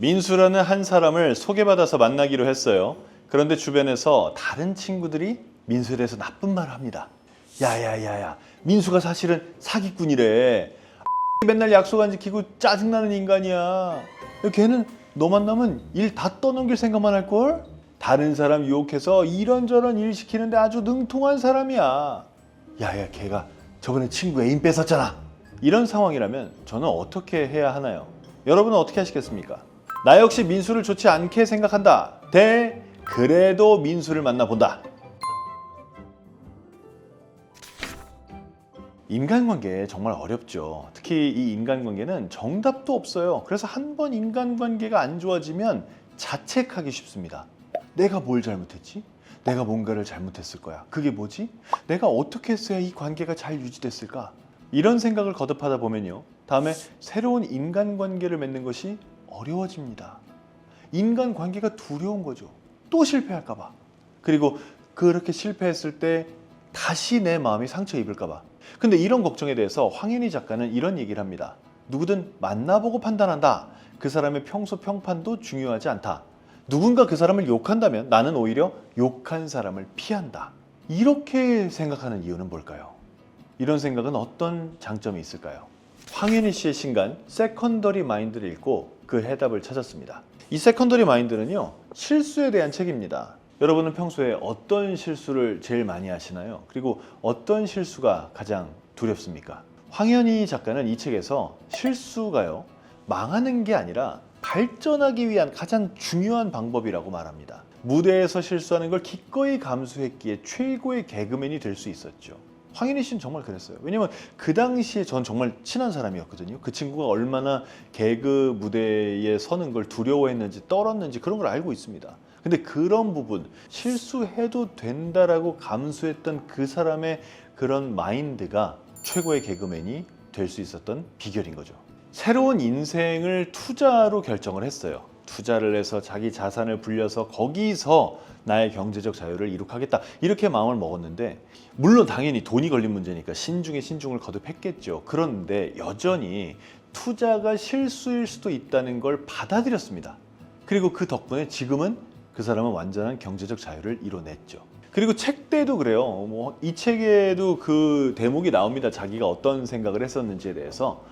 민수라는 한 사람을 소개받아서 만나기로 했어요. 그런데 주변에서 다른 친구들이 민수에 대해서 나쁜 말을 합니다. 야야야야, 민수가 사실은 사기꾼이래. 맨날 약속 안 지키고 짜증나는 인간이야. 걔는 너 만나면 일 다 떠넘길 생각만 할걸? 다른 사람 유혹해서 이런저런 일 시키는데 아주 능통한 사람이야. 야야, 걔가 저번에 친구 애인 뺏었잖아. 이런 상황이라면 저는 어떻게 해야 하나요? 여러분은 어떻게 하시겠습니까? 나 역시 민수를 좋지 않게 생각한다. 그래도 민수를 만나본다. 인간관계 정말 어렵죠. 특히 이 인간관계는 정답도 없어요. 그래서 한 번 인간관계가 안 좋아지면 자책하기 쉽습니다. 내가 뭘 잘못했지? 내가 뭔가를 잘못했을 거야. 그게 뭐지? 내가 어떻게 했어야 이 관계가 잘 유지됐을까? 이런 생각을 거듭하다 보면요, 다음에 새로운 인간관계를 맺는 것이 어려워집니다. 인간관계가 두려운 거죠. 또 실패할까 봐. 그리고 그렇게 실패했을 때 다시 내 마음이 상처 입을까 봐. 근데 이런 걱정에 대해서 황현희 작가는 이런 얘기를 합니다. 누구든 만나보고 판단한다. 그 사람의 평소 평판도 중요하지 않다. 누군가 그 사람을 욕한다면 나는 오히려 욕한 사람을 피한다. 이렇게 생각하는 이유는 뭘까요? 이런 생각은 어떤 장점이 있을까요? 황현희 씨의 신간 세컨더리 마인드를 읽고 그 해답을 찾았습니다. 이 세컨더리 마인드는요, 실수에 대한 책입니다. 여러분은 평소에 어떤 실수를 제일 많이 하시나요? 그리고 어떤 실수가 가장 두렵습니까? 황현희 작가는 이 책에서 실수가요, 망하는 게 아니라 발전하기 위한 가장 중요한 방법이라고 말합니다. 무대에서 실수하는 걸 기꺼이 감수했기에 최고의 개그맨이 될 수 있었죠. 황현희 씨는 정말 그랬어요. 왜냐면 그 당시에 전 정말 친한 사람이었거든요. 그 친구가 얼마나 개그 무대에 서는 걸 두려워했는지 떨었는지 그런 걸 알고 있습니다. 근데 그런 부분, 실수해도 된다라고 감수했던 그 사람의 그런 마인드가 최고의 개그맨이 될 수 있었던 비결인 거죠. 새로운 인생을 투자로 결정을 했어요. 투자를 해서 자기 자산을 불려서 거기서 나의 경제적 자유를 이룩하겠다, 이렇게 마음을 먹었는데, 물론 당연히 돈이 걸린 문제니까 신중에 신중을 거듭했겠죠. 그런데 여전히 투자가 실수일 수도 있다는 걸 받아들였습니다. 그리고 그 덕분에 지금은 그 사람은 완전한 경제적 자유를 이뤄냈죠. 그리고 책 때도 그래요. 이 책에도 그 대목이 나옵니다. 자기가 어떤 생각을 했었는지에 대해서.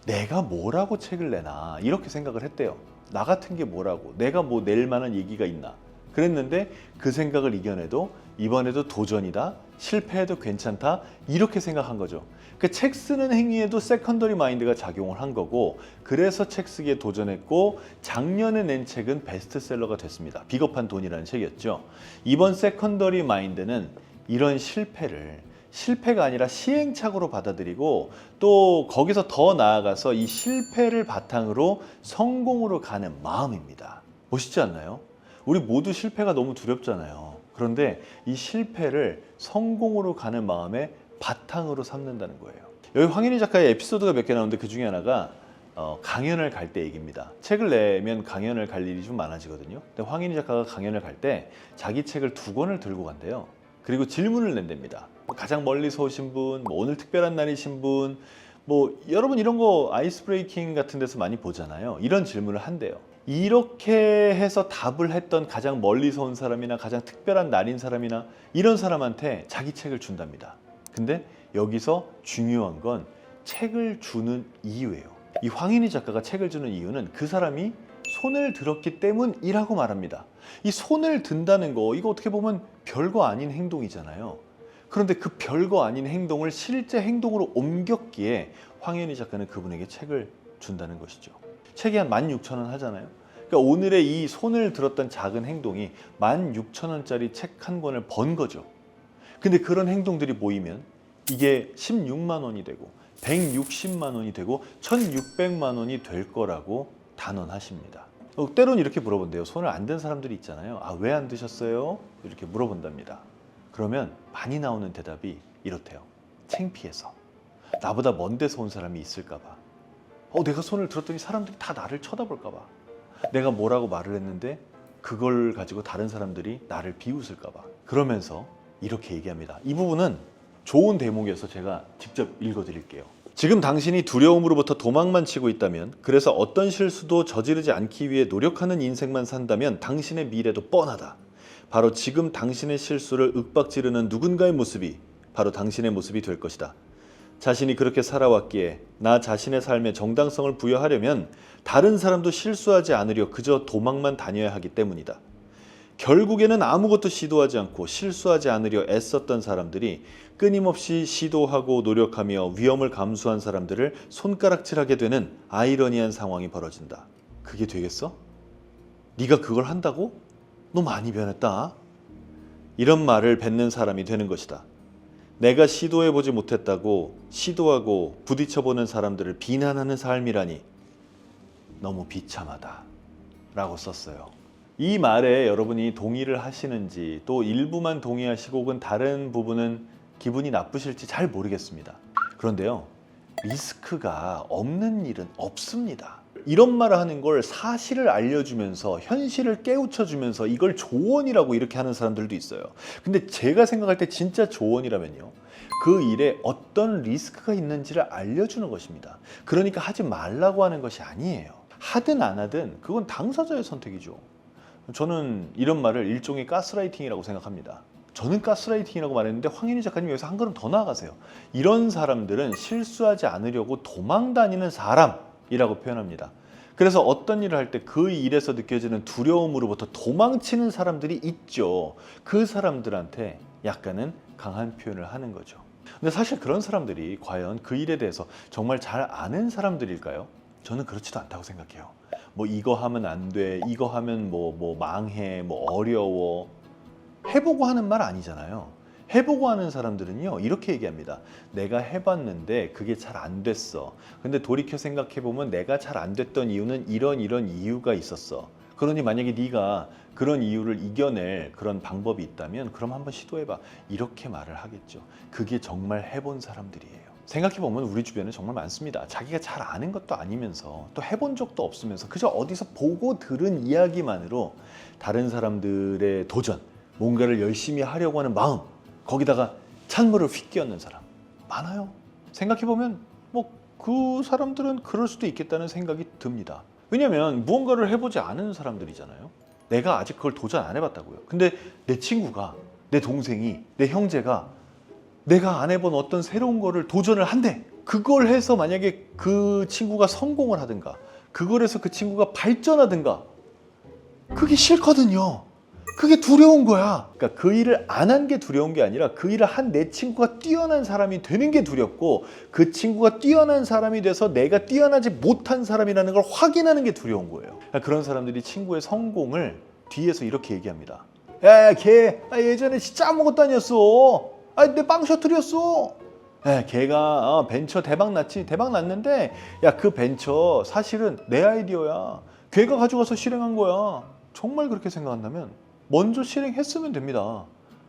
내가 뭐라고 책을 내나 이렇게 생각을 했대요. 나 같은 게 뭐라고, 내가 뭐 낼 만한 얘기가 있나 그랬는데, 그 생각을 이겨내도 이번에도 도전이다, 실패해도 괜찮다, 이렇게 생각한 거죠. 그 책 쓰는 행위에도 세컨더리 마인드가 작용을 한 거고, 그래서 책 쓰기에 도전했고 작년에 낸 책은 베스트셀러가 됐습니다. 비겁한 돈이라는 책이었죠. 이번 세컨더리 마인드는 이런 실패가 아니라 시행착오로 받아들이고, 또 거기서 더 나아가서 이 실패를 바탕으로 성공으로 가는 마음입니다. 멋있지 않나요? 우리 모두 실패가 너무 두렵잖아요. 그런데 이 실패를 성공으로 가는 마음의 바탕으로 삼는다는 거예요. 여기 황현희 작가의 에피소드가 몇 개 나오는데 그 중에 하나가 강연을 갈 때 얘기입니다. 책을 내면 강연을 갈 일이 좀 많아지거든요. 근데 황현희 작가가 강연을 갈 때 자기 책을 2권을 들고 간대요. 그리고 질문을 낸답니다. 가장 멀리서 오신 분, 오늘 특별한 날이신 분, 여러분 이런 거 아이스 브레이킹 같은 데서 많이 보잖아요. 이런 질문을 한대요. 이렇게 해서 답을 했던 가장 멀리서 온 사람이나 가장 특별한 날인 사람이나 이런 사람한테 자기 책을 준답니다. 근데 여기서 중요한 건 책을 주는 이유예요. 이 황현희 작가가 책을 주는 이유는 그 사람이 손을 들었기 때문이라고 말합니다. 이 손을 든다는 거, 이거 어떻게 보면 별거 아닌 행동이잖아요. 그런데 그 별거 아닌 행동을 실제 행동으로 옮겼기에 황현희 작가는 그분에게 책을 준다는 것이죠. 책이 한 16,000원 하잖아요. 그러니까 오늘의 이 손을 들었던 작은 행동이 16,000원짜리 책 한 권을 번 거죠. 근데 그런 행동들이 모이면 이게 16만 원이 되고 160만 원이 되고 1,600만 원이 될 거라고 단언하십니다. 때론 이렇게 물어본대요. 손을 안 든 사람들이 있잖아요. 왜 안 드셨어요? 이렇게 물어본답니다. 그러면 많이 나오는 대답이 이렇대요. 창피해서. 나보다 먼 데서 온 사람이 있을까 봐. 내가 손을 들었더니 사람들이 다 나를 쳐다볼까 봐. 내가 뭐라고 말을 했는데 그걸 가지고 다른 사람들이 나를 비웃을까 봐. 그러면서 이렇게 얘기합니다. 이 부분은 좋은 대목이어서 제가 직접 읽어드릴게요. 지금 당신이 두려움으로부터 도망만 치고 있다면, 그래서 어떤 실수도 저지르지 않기 위해 노력하는 인생만 산다면 당신의 미래도 뻔하다. 바로 지금 당신의 실수를 윽박지르는 누군가의 모습이 바로 당신의 모습이 될 것이다. 자신이 그렇게 살아왔기에 나 자신의 삶에 정당성을 부여하려면 다른 사람도 실수하지 않으려 그저 도망만 다녀야 하기 때문이다. 결국에는 아무것도 시도하지 않고 실수하지 않으려 애썼던 사람들이 끊임없이 시도하고 노력하며 위험을 감수한 사람들을 손가락질하게 되는 아이러니한 상황이 벌어진다. 그게 되겠어? 네가 그걸 한다고? 너 많이 변했다. 이런 말을 뱉는 사람이 되는 것이다. 내가 시도해보지 못했다고 시도하고 부딪혀보는 사람들을 비난하는 삶이라니 너무 비참하다 라고 썼어요. 이 말에 여러분이 동의를 하시는지, 또 일부만 동의하시고 혹은 다른 부분은 기분이 나쁘실지 잘 모르겠습니다. 그런데요, 리스크가 없는 일은 없습니다. 이런 말을 하는 걸 사실을 알려주면서 현실을 깨우쳐주면서 이걸 조언이라고 이렇게 하는 사람들도 있어요. 근데 제가 생각할 때 진짜 조언이라면요, 그 일에 어떤 리스크가 있는지를 알려주는 것입니다. 그러니까 하지 말라고 하는 것이 아니에요. 하든 안 하든 그건 당사자의 선택이죠. 저는 이런 말을 일종의 가스라이팅이라고 생각합니다. 저는 가스라이팅이라고 말했는데 황현희 작가님 여기서 한 걸음 더 나아가세요. 이런 사람들은 실수하지 않으려고 도망 다니는 사람이라고 표현합니다. 그래서 어떤 일을 할 때 그 일에서 느껴지는 두려움으로부터 도망치는 사람들이 있죠. 그 사람들한테 약간은 강한 표현을 하는 거죠. 근데 사실 그런 사람들이 과연 그 일에 대해서 정말 잘 아는 사람들일까요? 저는 그렇지도 않다고 생각해요. 뭐 이거 하면 안 돼, 이거 하면 뭐 망해, 뭐 어려워. 해보고 하는 말 아니잖아요. 해보고 하는 사람들은요, 이렇게 얘기합니다. 내가 해봤는데 그게 잘 안 됐어. 근데 돌이켜 생각해보면 내가 잘 안 됐던 이유는 이런 이유가 있었어. 그러니 만약에 네가 그런 이유를 이겨낼 그런 방법이 있다면 그럼 한번 시도해봐. 이렇게 말을 하겠죠. 그게 정말 해본 사람들이에요. 생각해보면 우리 주변에 정말 많습니다. 자기가 잘 아는 것도 아니면서 또 해본 적도 없으면서 그저 어디서 보고 들은 이야기만으로 다른 사람들의 도전, 뭔가를 열심히 하려고 하는 마음, 거기다가 찬물을 휙 끼얹는 사람 많아요. 생각해보면 뭐 그 사람들은 그럴 수도 있겠다는 생각이 듭니다. 왜냐면 무언가를 해보지 않은 사람들이잖아요. 내가 아직 그걸 도전 안 해봤다고요. 근데 내 친구가, 내 동생이, 내 형제가 내가 안 해본 어떤 새로운 거를 도전을 한대. 그걸 해서 만약에 그 친구가 성공을 하든가, 그걸 해서 그 친구가 발전하든가, 그게 싫거든요. 그게 두려운 거야. 그러니까 그 일을 안 한 게 두려운 게 아니라 그 일을 한 내 친구가 뛰어난 사람이 되는 게 두렵고, 그 친구가 뛰어난 사람이 돼서 내가 뛰어나지 못한 사람이라는 걸 확인하는 게 두려운 거예요. 그러니까 그런 사람들이 친구의 성공을 뒤에서 이렇게 얘기합니다. 야, 걔 예전에 진짜 아무것도 아니었어. 내 빵 셔틀이었어. 걔가 벤처 대박 났지. 대박 났는데 야, 그 벤처 사실은 내 아이디어야. 걔가 가져가서 실행한 거야. 정말 그렇게 생각한다면 먼저 실행했으면 됩니다.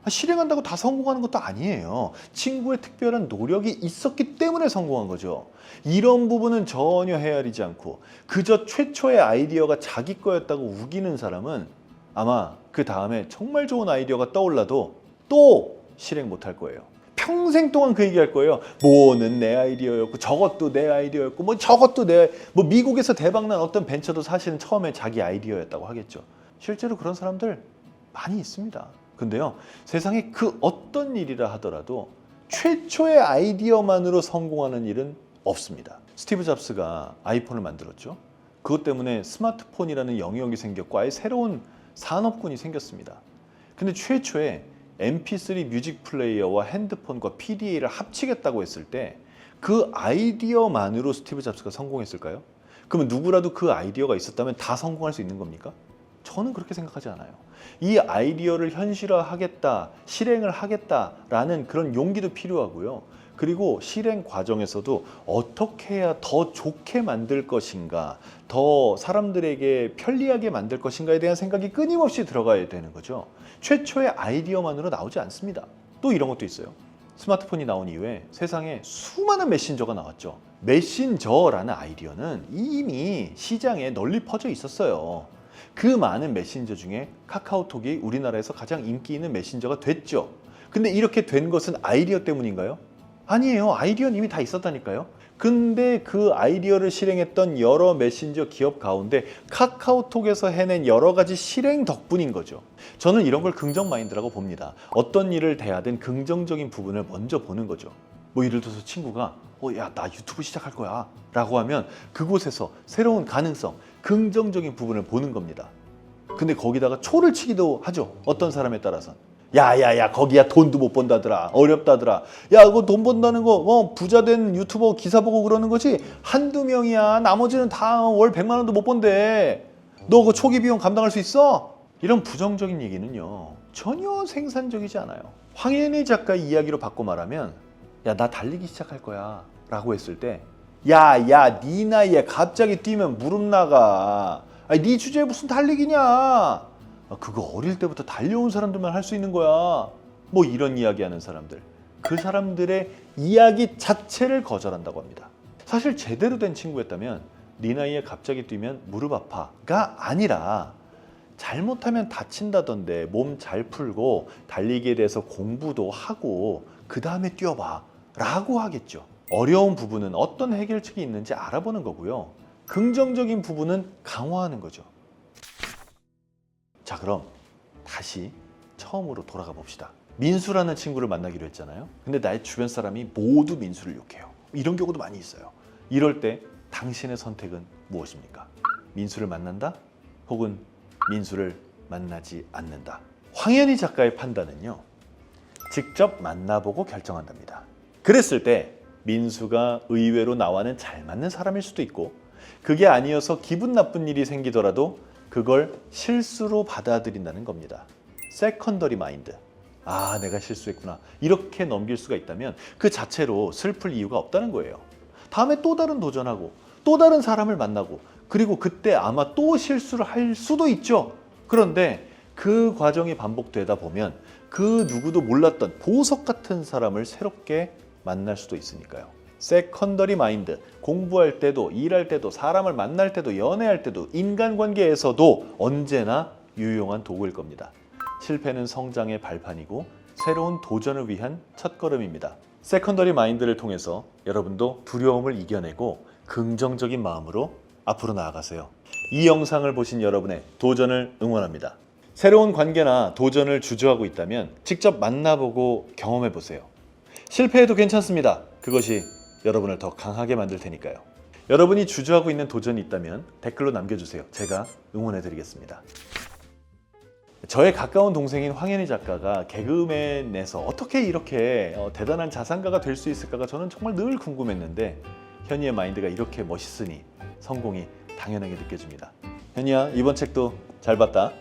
실행한다고 다 성공하는 것도 아니에요. 친구의 특별한 노력이 있었기 때문에 성공한 거죠. 이런 부분은 전혀 헤아리지 않고 그저 최초의 아이디어가 자기 거였다고 우기는 사람은 아마 그 다음에 정말 좋은 아이디어가 떠올라도 또 실행 못할 거예요. 평생 동안 그 얘기할 거예요. 뭐는 내 아이디어였고 저것도 내 아이디어였고 뭐 저것도 뭐 미국에서 대박난 어떤 벤처도 사실은 처음에 자기 아이디어였다고 하겠죠. 실제로 그런 사람들 많이 있습니다. 근데요, 세상에 그 어떤 일이라 하더라도 최초의 아이디어만으로 성공하는 일은 없습니다. 스티브 잡스가 아이폰을 만들었죠. 그것 때문에 스마트폰이라는 영역이 생겼고 아예 새로운 산업군이 생겼습니다. 근데 최초에 MP3 뮤직 플레이어와 핸드폰과 PDA를 합치겠다고 했을 때 그 아이디어만으로 스티브 잡스가 성공했을까요? 그러면 누구라도 그 아이디어가 있었다면 다 성공할 수 있는 겁니까? 저는 그렇게 생각하지 않아요. 이 아이디어를 현실화하겠다, 실행을 하겠다라는 그런 용기도 필요하고요. 그리고 실행 과정에서도 어떻게 해야 더 좋게 만들 것인가, 더 사람들에게 편리하게 만들 것인가에 대한 생각이 끊임없이 들어가야 되는 거죠. 최초의 아이디어만으로 나오지 않습니다. 또 이런 것도 있어요. 스마트폰이 나온 이후에 세상에 수많은 메신저가 나왔죠. 메신저라는 아이디어는 이미 시장에 널리 퍼져 있었어요. 그 많은 메신저 중에 카카오톡이 우리나라에서 가장 인기 있는 메신저가 됐죠. 근데 이렇게 된 것은 아이디어 때문인가요? 아니에요. 아이디어는 이미 다 있었다니까요. 근데 그 아이디어를 실행했던 여러 메신저 기업 가운데 카카오톡에서 해낸 여러 가지 실행 덕분인 거죠. 저는 이런 걸 긍정 마인드라고 봅니다. 어떤 일을 대하든 긍정적인 부분을 먼저 보는 거죠. 뭐 예를 들어서 친구가 야, 나 유튜브 시작할 거야 라고 하면 그곳에서 새로운 가능성, 긍정적인 부분을 보는 겁니다. 근데 거기다가 초를 치기도 하죠. 어떤 사람에 따라선. 야야야, 거기야 돈도 못 번다더라, 어렵다더라. 야, 그거 돈 번다는 거 부자 된 유튜버 기사 보고 그러는 거지 한두 명이야. 나머지는 다 월 100만 원도 못 번대. 너 그 초기 비용 감당할 수 있어? 이런 부정적인 얘기는요, 전혀 생산적이지 않아요. 황현희 작가 이야기로 바꿔 말하면, 야, 나 달리기 시작할 거야 라고 했을 때, 야, 네 나이에 갑자기 뛰면 무릎 나가. 아니, 네 주제에 무슨 달리기냐? 그거 어릴 때부터 달려온 사람들만 할 수 있는 거야. 뭐 이런 이야기하는 사람들, 그 사람들의 이야기 자체를 거절한다고 합니다. 사실 제대로 된 친구였다면 네 나이에 갑자기 뛰면 무릎 아파가 아니라 잘못하면 다친다던데 몸 잘 풀고 달리기에 대해서 공부도 하고 그 다음에 뛰어봐 라고 하겠죠. 어려운 부분은 어떤 해결책이 있는지 알아보는 거고요, 긍정적인 부분은 강화하는 거죠. 자, 그럼 다시 처음으로 돌아가 봅시다. 민수라는 친구를 만나기로 했잖아요. 근데 나의 주변 사람이 모두 민수를 욕해요. 이런 경우도 많이 있어요. 이럴 때 당신의 선택은 무엇입니까? 민수를 만난다? 혹은 민수를 만나지 않는다? 황현희 작가의 판단은요, 직접 만나보고 결정한답니다. 그랬을 때 민수가 의외로 나와는 잘 맞는 사람일 수도 있고, 그게 아니어서 기분 나쁜 일이 생기더라도 그걸 실수로 받아들인다는 겁니다. 세컨더리 마인드. 아, 내가 실수했구나. 이렇게 넘길 수가 있다면 그 자체로 슬플 이유가 없다는 거예요. 다음에 또 다른 도전하고 또 다른 사람을 만나고, 그리고 그때 아마 또 실수를 할 수도 있죠. 그런데 그 과정이 반복되다 보면 그 누구도 몰랐던 보석 같은 사람을 새롭게 만날 수도 있으니까요. 세컨더리 마인드, 공부할 때도, 일할 때도, 사람을 만날 때도, 연애할 때도, 인간관계에서도 언제나 유용한 도구일 겁니다. 실패는 성장의 발판이고 새로운 도전을 위한 첫걸음입니다. 세컨더리 마인드를 통해서 여러분도 두려움을 이겨내고 긍정적인 마음으로 앞으로 나아가세요. 이 영상을 보신 여러분의 도전을 응원합니다. 새로운 관계나 도전을 주저하고 있다면 직접 만나보고 경험해보세요. 실패해도 괜찮습니다. 그것이 여러분을 더 강하게 만들 테니까요. 여러분이 주저하고 있는 도전이 있다면 댓글로 남겨주세요. 제가 응원해드리겠습니다. 저의 가까운 동생인 황현희 작가가 개그맨에서 어떻게 이렇게 대단한 자산가가 될 수 있을까가 저는 정말 늘 궁금했는데, 현희의 마인드가 이렇게 멋있으니 성공이 당연하게 느껴집니다. 현희야, 이번 책도 잘 봤다.